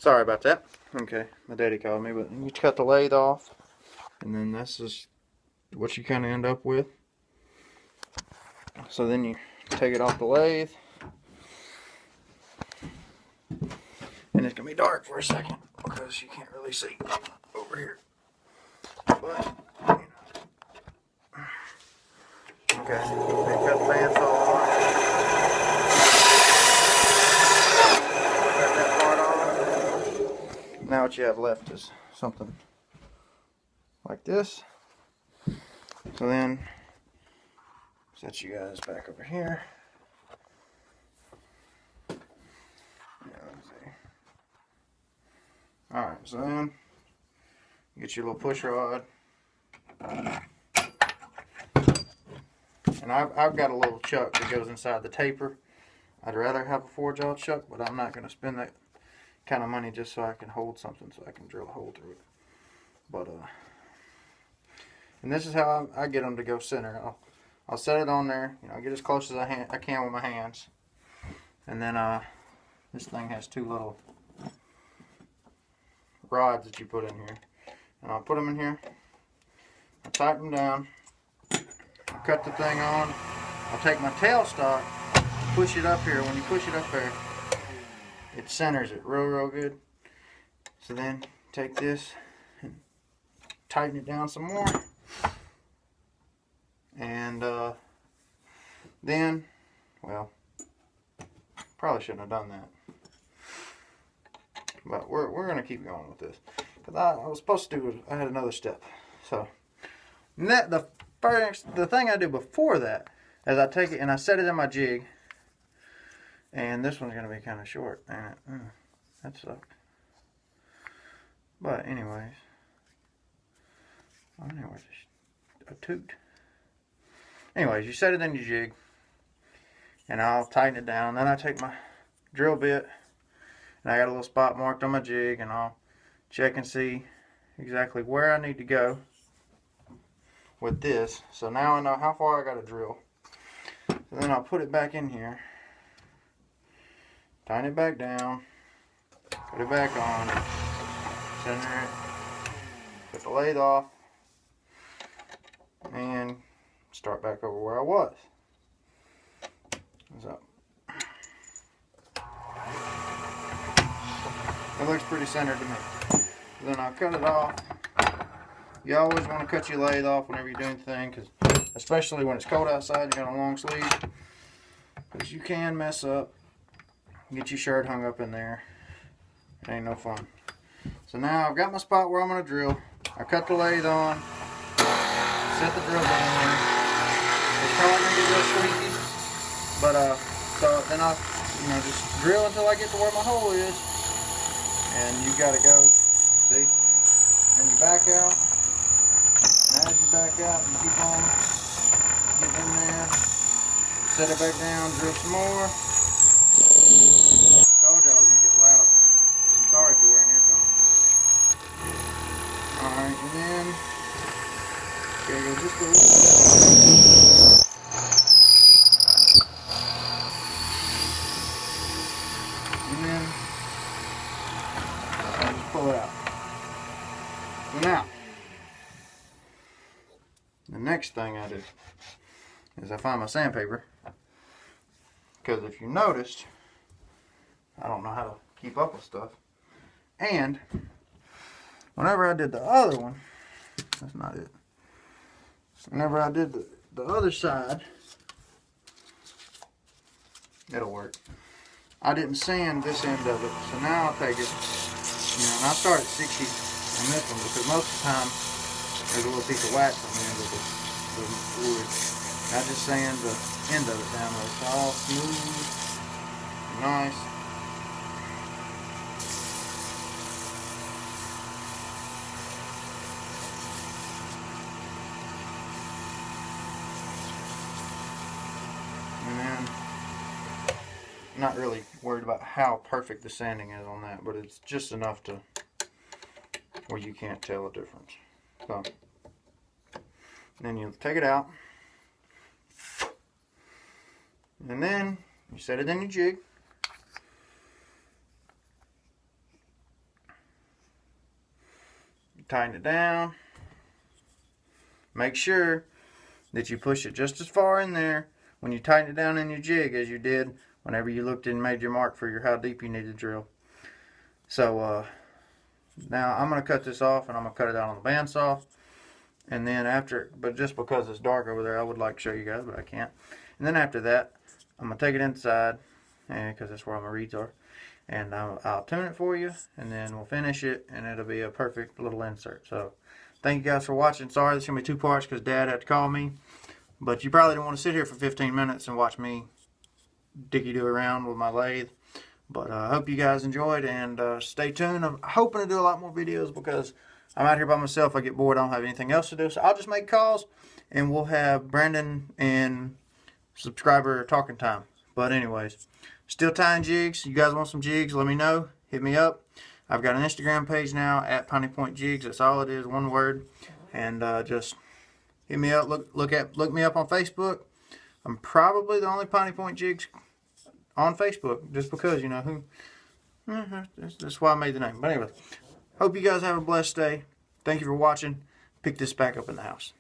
Sorry about that. Okay, my daddy called me, but you cut the lathe off, and then this is what you kind of end up with. So then you take it off the lathe, and it's gonna be dark for a second because you can't really see over here. But okay, they cut the bandsaw off. Cut that part off. Now what you have left is something like this. So then set you guys back over here. Alright, so then you get your little push rod. And I've got a little chuck that goes inside the taper. I'd rather have a 4-jaw chuck, but I'm not going to spend that kind of money just so I can hold something so I can drill a hole through it. But, and this is how I get them to go center. I'll set it on there, you know, get as close as I can with my hands. And then this thing has 2 little rods that you put in here. And I'll put them in here. I'll tighten them down. I'll cut the thing on. I'll take my tailstock, push it up here. When you push it up there, it centers it real good. So then take this and tighten it down some more. And then, well, probably shouldn't have done that. But we're going to keep going with this. Because I was supposed to do, I had another step. So, the thing I do before that is I take it and I set it in my jig. And this one's going to be kind of short. And that sucked. But anyways. I don't know where's a toot. Anyways, you set it in your jig. And I'll tighten it down. Then I take my drill bit. And I got a little spot marked on my jig. And I'll check and see exactly where I need to go with this. So now I know how far I got to drill. So then I'll put it back in here. Tighten it back down. Put it back on. Center it. Put the lathe off. And start back over where I was. So it looks pretty centered to me. Then I'll cut it off. You always want to cut your lathe off whenever you're doing anything, because especially when it's cold outside, you got a long sleeve, because you can mess up, get your shirt hung up in there. It ain't no fun. So now I've got my spot where I'm going to drill. I cut the lathe on, set the drill bit in there. It's probably going to be real squeaky, but so then I'll just drill until I get to where my hole is, and you got to go. See? And you back out. And as you back out, you keep on getting in there. Set it back down, drill some more. Told y'all I was going to get loud. I'm sorry if you're wearing earphones. Alright, and then gotta go just a little. And then I'll just pull it out. So now, the next thing I do is I find my sandpaper, because if you noticed, I don't know how to keep up with stuff. And whenever I did the other one, that's not it. Whenever I did the other side, it'll work. I didn't sand this end of it, so now I'll take it, and I start at 60 on this one, because most of the time there's a little piece of wax on the end of the wood. I just sand the end of it down where it's all smooth and nice. And then, I'm not really worried about how perfect the sanding is on that, but it's just enough to where you can't tell the difference. So, then you take it out, and then you set it in your jig, tighten it down. Make sure that you push it just as far in there when you tighten it down in your jig as you did whenever you looked and made your mark for how deep you need to drill. So now I'm going to cut this off, and I'm going to cut it out on the bandsaw. And then after, but just because it's dark over there, I would like to show you guys, but I can't. And then after that, I'm going to take it inside, because that's where all my reeds are. And I'll tune it for you, and then we'll finish it, and it'll be a perfect little insert. So thank you guys for watching. Sorry, this is going to be 2 parts because Dad had to call me. But you probably don't want to sit here for 15 minutes and watch me dicky-do around with my lathe. But I hope you guys enjoyed, and stay tuned. I'm hoping to do a lot more videos because I'm out here by myself. I get bored. I don't have anything else to do. So I'll just make calls, and we'll have Brandon and subscriber talking time. But anyways, still tying jigs. You guys want some jigs? Let me know. Hit me up. I've got an Instagram page now at Piney Point Jigs. That's all it is, one word. And just hit me up. Look me up on Facebook. I'm probably the only Piney Point Jigs on Facebook, just because, you know, who. That's why I made the name. But anyway, hope you guys have a blessed day. Thank you for watching. Pick this back up in the house.